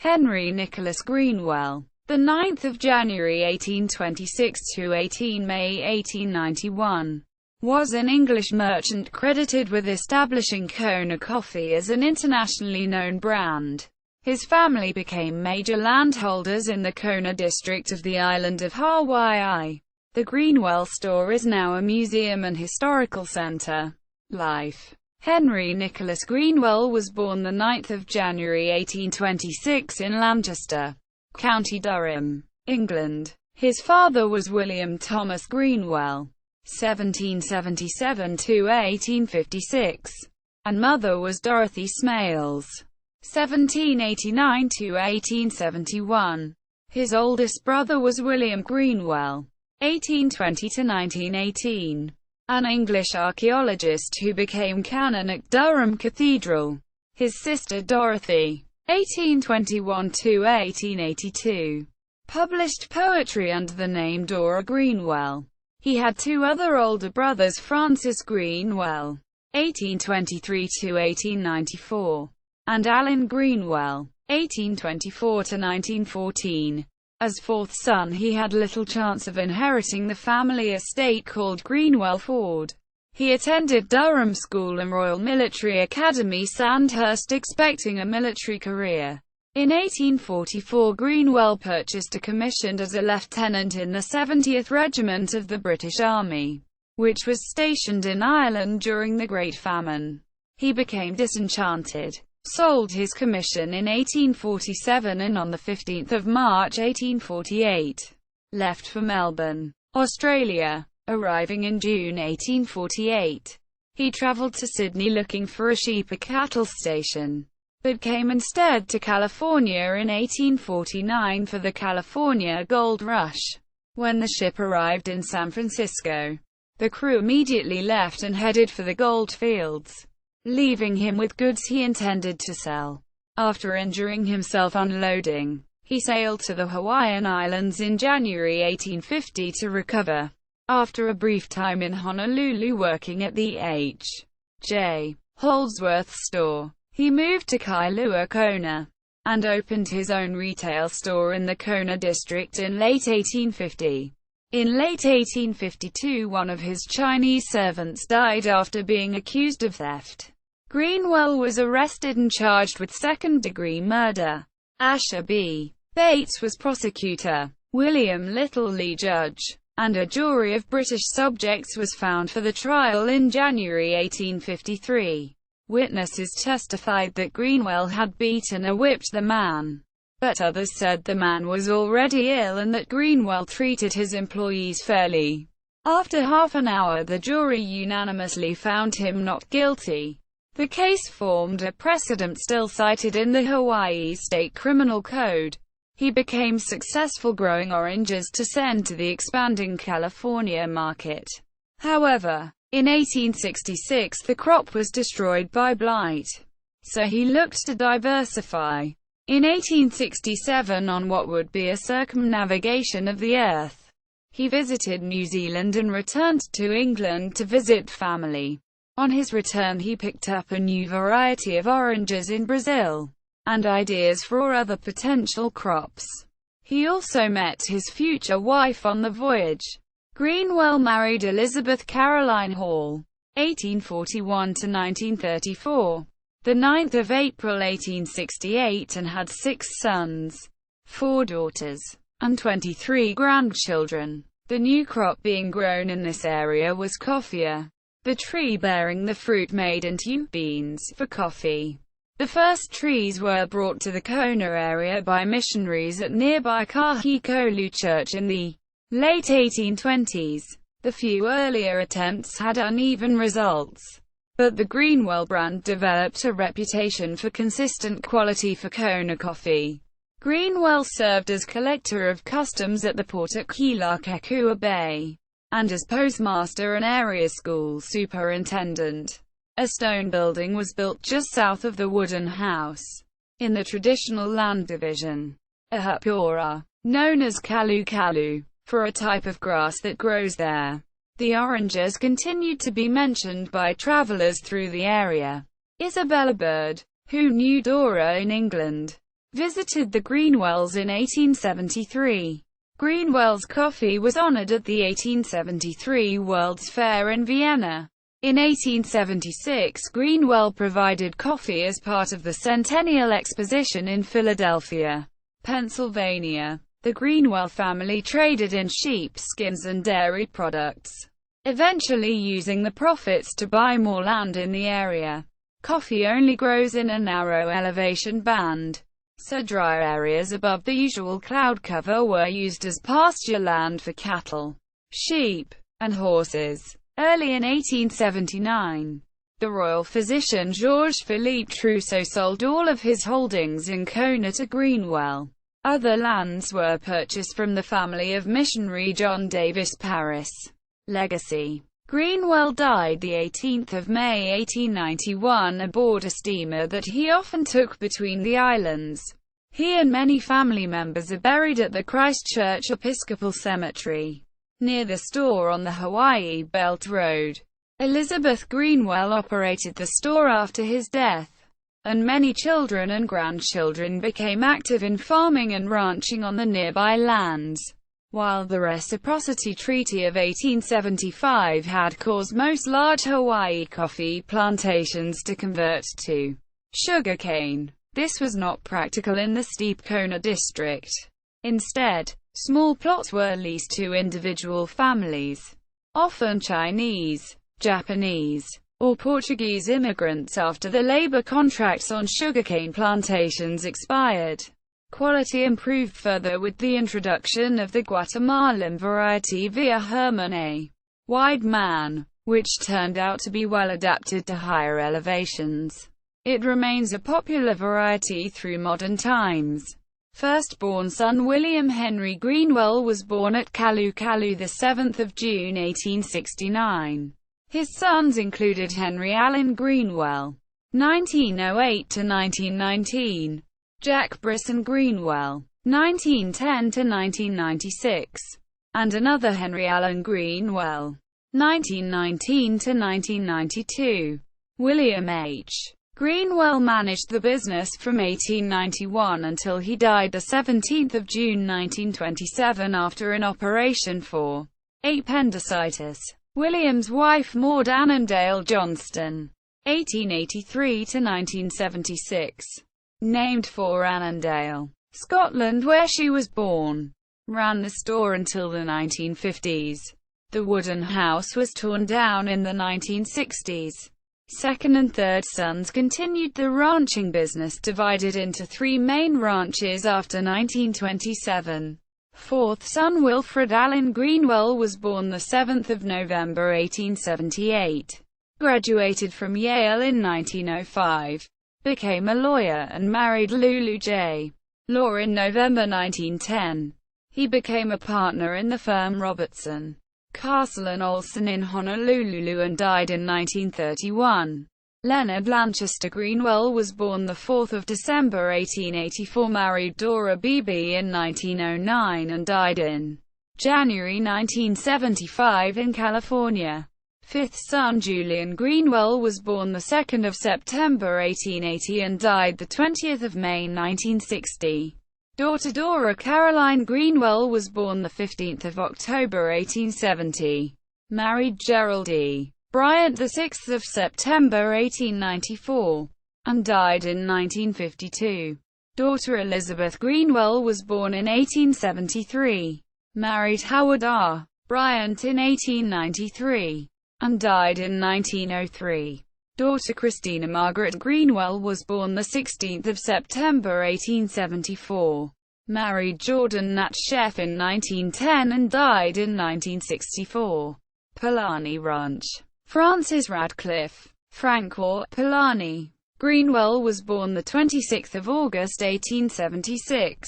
Henry Nicholas Greenwell, the 9th of January 1826 to 18 May 1891, was an English merchant credited with establishing Kona coffee as an internationally known brand. His family became major landholders in the Kona district of the island of Hawaii. The Greenwell Store is now a museum and historical center. Life. Henry Nicholas Greenwell was born the 9th of January 1826 in Lancaster, County Durham, England. His father was William Thomas Greenwell, 1777 to 1856, and mother was Dorothy Smales, 1789 to 1871. His oldest brother was William Greenwell, 1820 to 1918. An English archaeologist who became canon at Durham Cathedral. His sister Dorothy, 1821 to 1882, published poetry under the name Dora Greenwell. He had two other older brothers, Francis Greenwell, 1823 to 1894, and Alan Greenwell, 1824 to 1914. As fourth son, he had little chance of inheriting the family estate called Greenwell Ford. He attended Durham School and Royal Military Academy, Sandhurst, expecting a military career. In 1844, Greenwell purchased a commission as a lieutenant in the 70th Regiment of the British Army, which was stationed in Ireland during the Great Famine. He became disenchanted, sold his commission in 1847, and on 15 March 1848, left for Melbourne, Australia. Arriving in June 1848, he travelled to Sydney looking for a sheep or cattle station, but came instead to California in 1849 for the California Gold Rush. When the ship arrived in San Francisco, the crew immediately left and headed for the gold fields, leaving him with goods he intended to sell. After injuring himself unloading, he sailed to the Hawaiian Islands in January 1850 to recover. After a brief time in Honolulu working at the H.J. Holdsworth store, he moved to Kailua, Kona, and opened his own retail store in the Kona district in late 1850. In late 1852, one of his Chinese servants died after being accused of theft. Greenwell was arrested and charged with second-degree murder. Asher B. Bates was prosecutor, William Little Lee judge, and a jury of British subjects was found for the trial in January 1853. Witnesses testified that Greenwell had beaten or whipped the man, but others said the man was already ill and that Greenwell treated his employees fairly. After half an hour, the jury unanimously found him not guilty. The case formed a precedent still cited in the Hawaii State Criminal Code. He became successful growing oranges to send to the expanding California market. However, in 1866 the crop was destroyed by blight, so he looked to diversify. In 1867, on what would be a circumnavigation of the Earth, he visited New Zealand and returned to England to visit family. On his return he picked up a new variety of oranges in Brazil, and ideas for other potential crops. He also met his future wife on the voyage. Greenwell married Elizabeth Caroline Hall, 1841 to 1934, the 9th of April 1868, and had 6 sons, 4 daughters, and 23 grandchildren. The new crop being grown in this area was coffea, the tree bearing the fruit made into beans for coffee. The first trees were brought to the Kona area by missionaries at nearby Kahikolu Church in the late 1820s. The few earlier attempts had uneven results, but the Greenwell brand developed a reputation for consistent quality for Kona coffee. Greenwell served as collector of customs at the port at Kealakekua Bay, and as postmaster and area school superintendent. A stone building was built just south of the wooden house, in the traditional land division, a hapora, known as kalu-kalu, for a type of grass that grows there. The oranges continued to be mentioned by travelers through the area. Isabella Bird, who knew Dora in England, visited the Greenwells in 1873. Greenwell's coffee was honored at the 1873 World's Fair in Vienna. In 1876, Greenwell provided coffee as part of the Centennial Exposition in Philadelphia, Pennsylvania. The Greenwell family traded in sheepskins and dairy products, eventually using the profits to buy more land in the area. Coffee only grows in a narrow elevation band, so drier areas above the usual cloud cover were used as pasture land for cattle, sheep, and horses. Early in 1879, the royal physician Georges-Philippe Trousseau sold all of his holdings in Kona to Greenwell. Other lands were purchased from the family of missionary John Davis Parris. Legacy. Greenwell died the 18th of May 1891 aboard a steamer that he often took between the islands. He and many family members are buried at the Christchurch Episcopal Cemetery, near the store on the Hawaii Belt Road. Elizabeth Greenwell operated the store after his death, and many children and grandchildren became active in farming and ranching on the nearby lands. While the Reciprocity Treaty of 1875 had caused most large Hawaii coffee plantations to convert to sugarcane, this was not practical in the steep Kona district. Instead, small plots were leased to individual families, often Chinese, Japanese, or Portuguese immigrants after the labor contracts on sugarcane plantations expired. Quality improved further with the introduction of the Guatemalan variety via Herman A. Weidman, which turned out to be well adapted to higher elevations. It remains a popular variety through modern times. Firstborn son William Henry Greenwell was born at Kalu Kalu the 7th of June 1869. His sons included Henry Allen Greenwell, 1908 to 1919. Jack Brisson Greenwell, 1910 to 1996, and another Henry Allen Greenwell, 1919 to 1992. William H. Greenwell managed the business from 1891 until he died the 17th of June 1927 after an operation for appendicitis. William's wife Maud Annandale Johnston, 1883 to 1976. Named for Annandale, Scotland, where she was born, ran the store until the 1950s. The wooden house was torn down in the 1960s. Second and third sons continued the ranching business, divided into three main ranches after 1927. Fourth son Wilfred Allen Greenwell was born the 7th of November 1878. Graduated from Yale in 1905. Became a lawyer and married Lulu J. Law in November 1910. He became a partner in the firm Robertson, Castle and Olson in Honolulu and died in 1931. Leonard Lanchester Greenwell was born the 4th of December 1884, married Dora Beebe in 1909 and died in January 1975 in California. Fifth son Julian Greenwell was born the 2nd of September 1880 and died the 20th of May 1960. Daughter Dora Caroline Greenwell was born the 15th of October 1870. Married Gerald E. Bryant the 6th of September 1894 and died in 1952. Daughter Elizabeth Greenwell was born in 1873. Married Howard R. Bryant in 1893 and died in 1903. Daughter Christina Margaret Greenwell was born the 16th of September 1874. Married Jordan Nat Sheff in 1910 and died in 1964. Polani Ranch. Francis Radcliffe Francois Polani Greenwell was born the 26th of August 1876.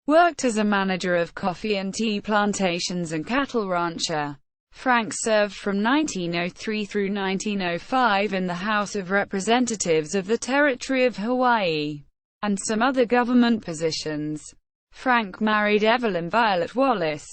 Worked as a manager of coffee and tea plantations and cattle rancher. Frank served from 1903 through 1905 in the House of Representatives of the Territory of Hawaii, and some other government positions. Frank married Evelyn Violet Wallace,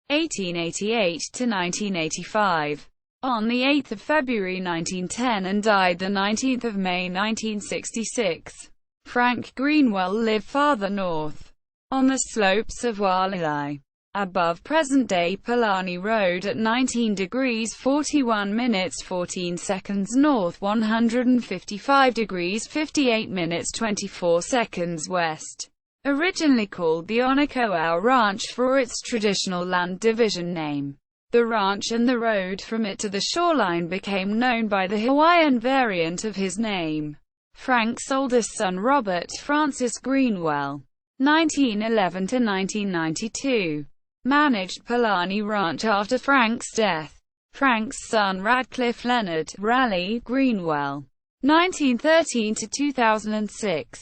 1888 to 1985, on the 8th of February 1910 and died the 19th of May 1966. Frank Greenwell lived farther north, on the slopes of Waialae, above present-day Palani Road at 19 degrees 41 minutes 14 seconds north, 155 degrees 58 minutes 24 seconds west. Originally called the Onoko'au Ranch for its traditional land division name, the ranch and the road from it to the shoreline became known by the Hawaiian variant of his name. Frank's oldest son Robert Francis Greenwell, 1911–1992, managed Palani Ranch after Frank's death. Frank's son Radcliffe Leonard Raleigh Greenwell, 1913–2006,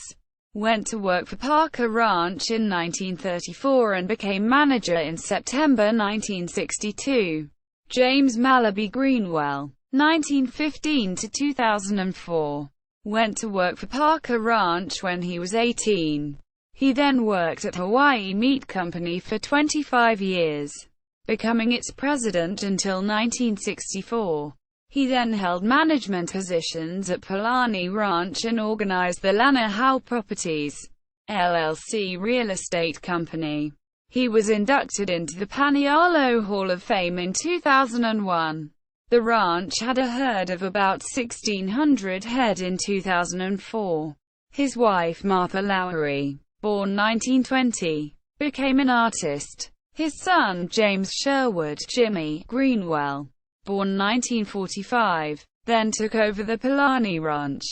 went to work for Parker Ranch in 1934 and became manager in September 1962. James Malaby Greenwell, 1915–2004, went to work for Parker Ranch when he was 18. He then worked at Hawaii Meat Company for 25 years, becoming its president until 1964. He then held management positions at Palani Ranch and organized the Lanahau Properties, LLC real estate company. He was inducted into the Panialo Hall of Fame in 2001. The ranch had a herd of about 1,600 head in 2004. His wife Martha Lowery, born 1920, became an artist. His son James Sherwood Jimmy Greenwell, born 1945, then took over the Palani Ranch.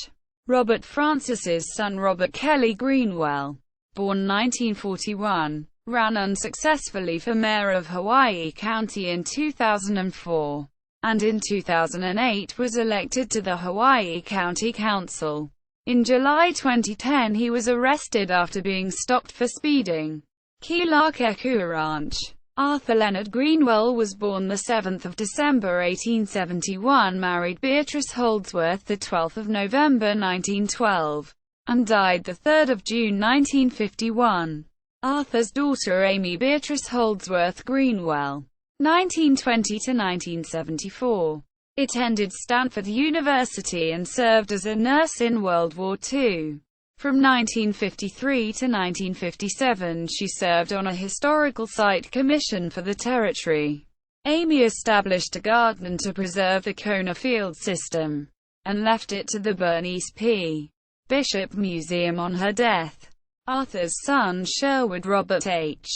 Robert Francis's son Robert Kelly Greenwell, born 1941, ran unsuccessfully for mayor of Hawaii County in 2004. And in 2008 was elected to the Hawaii County Council. In July 2010 he was arrested after being stopped for speeding. Kilakekua Ranch. Arthur Leonard Greenwell was born 7 December 1871, married Beatrice Holdsworth 12 November 1912, and died 3 June 1951. Arthur's daughter Amy Beatrice Holdsworth Greenwell, 1920–1974, attended Stanford University and served as a nurse in World War II. From 1953 to 1957 she served on a historical site commission for the territory. Amy established a garden to preserve the Kona Field system, and left it to the Bernice P. Bishop Museum on her death. Arthur's son Sherwood Robert H.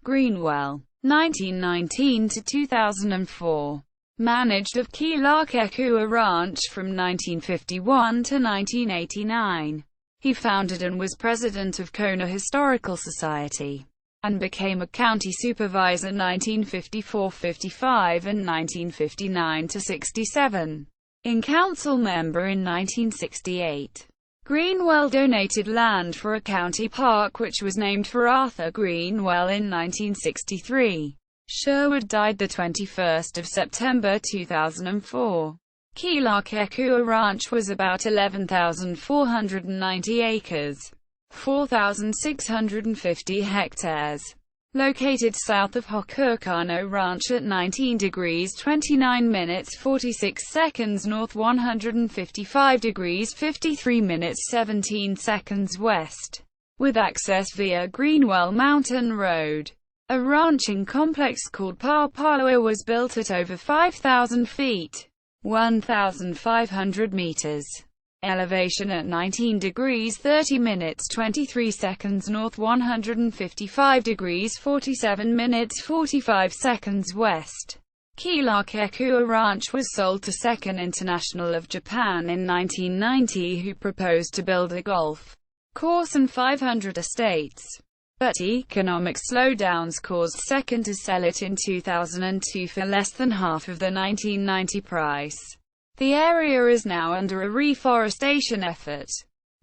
Greenwell, 1919–2004, managed of Kilakekua Ranch from 1951 to 1989. He founded and was president of Kona Historical Society, and became a county supervisor 1954–55 and 1959–67. In council member in 1968. Greenwell donated land for a county park which was named for Arthur Greenwell in 1963. Sherwood died 21 September 2004. Kilakekua Ranch was about 11,490 acres, 4,650 hectares, located south of Hokuokano Ranch at 19 degrees 29 minutes 46 seconds north, 155 degrees 53 minutes 17 seconds west, with access via Greenwell Mountain Road. A ranching complex called Papaua was built at over 5,000 feet, 1,500 meters, elevation at 19 degrees 30 minutes 23 seconds north, 155 degrees 47 minutes 45 seconds west. Kilakekua Ranch was sold to Second International of Japan in 1990, who proposed to build a golf course and 500 estates. But economic slowdowns caused Second to sell it in 2002 for less than half of the 1990 price. The area is now under a reforestation effort.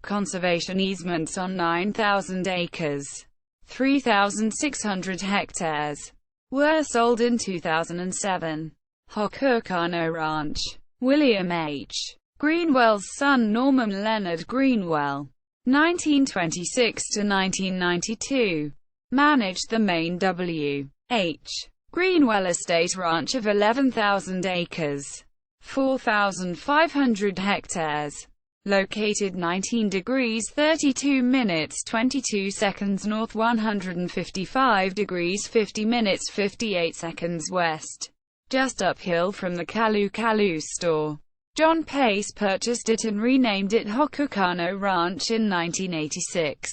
Conservation easements on 9,000 acres, 3,600 hectares, were sold in 2007. Hokuokano Ranch. William H. Greenwell's son Norman Leonard Greenwell, 1926–1992, managed the main W. H. Greenwell Estate Ranch of 11,000 acres, 4,500 hectares, Located 19 degrees 32 minutes 22 seconds north, 155 degrees 50 minutes 58 seconds west, just uphill from the Greenwell Store. John Pace purchased it and renamed it Hokuokano Ranch in 1986,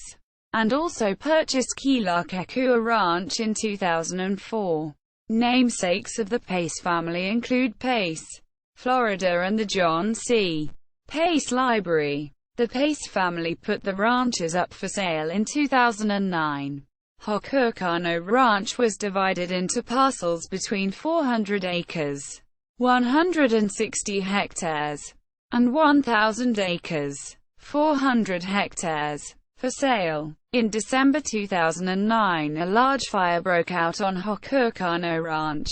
and also purchased Kealakekua Ranch in 2004. Namesakes of the Pace family include Pace, Florida, and the John C. Pace Library. The Pace family put the ranches up for sale in 2009. Hokuokano Ranch was divided into parcels between 400 acres, 160 hectares, and 1,000 acres, 400 hectares, for sale. In December 2009, a large fire broke out on Hokuokano Ranch,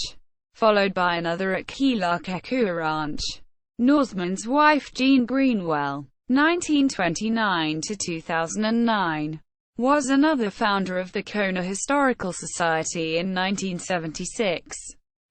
followed by another at Kealakekua Ranch. Norseman's wife Jean Greenwell, 1929 to 2009, was another founder of the Kona Historical Society in 1976,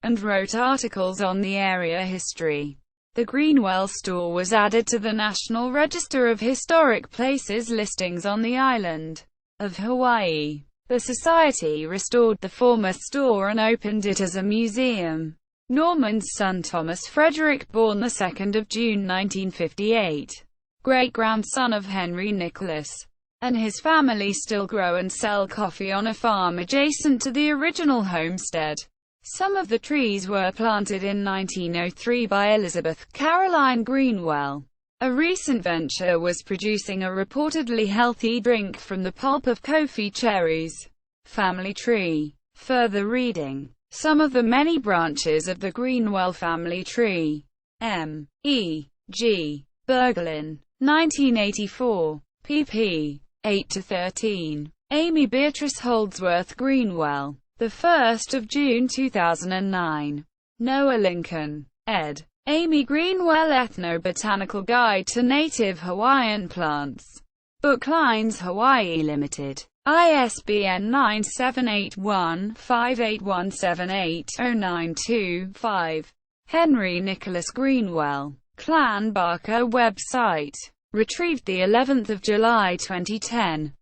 and wrote articles on the area history. The Greenwell Store was added to the National Register of Historic Places listings on the island of Hawaii. The society restored the former store and opened it as a museum. Norman's son Thomas Frederick, born the 2nd of June 1958, great-grandson of Henry Nicholas, and his family still grow and sell coffee on a farm adjacent to the original homestead. Some of the trees were planted in 1903 by Elizabeth Caroline Greenwell. A recent venture was producing a reportedly healthy drink from the pulp of coffee cherries. Family tree. Further reading. Some of the many branches of the Greenwell family tree. M. E. G. Berglin. 1984. pp. 8-13. Amy Beatrice Holdsworth Greenwell. 1st of June 2009. Noah Lincoln. ed. Amy Greenwell Ethno-Botanical Guide to Native Hawaiian Plants. Booklines Hawaii Limited. ISBN 978-1-58178-092-5. Henry Nicholas Greenwell. Clan Barker website. Retrieved the 11th of July 2010.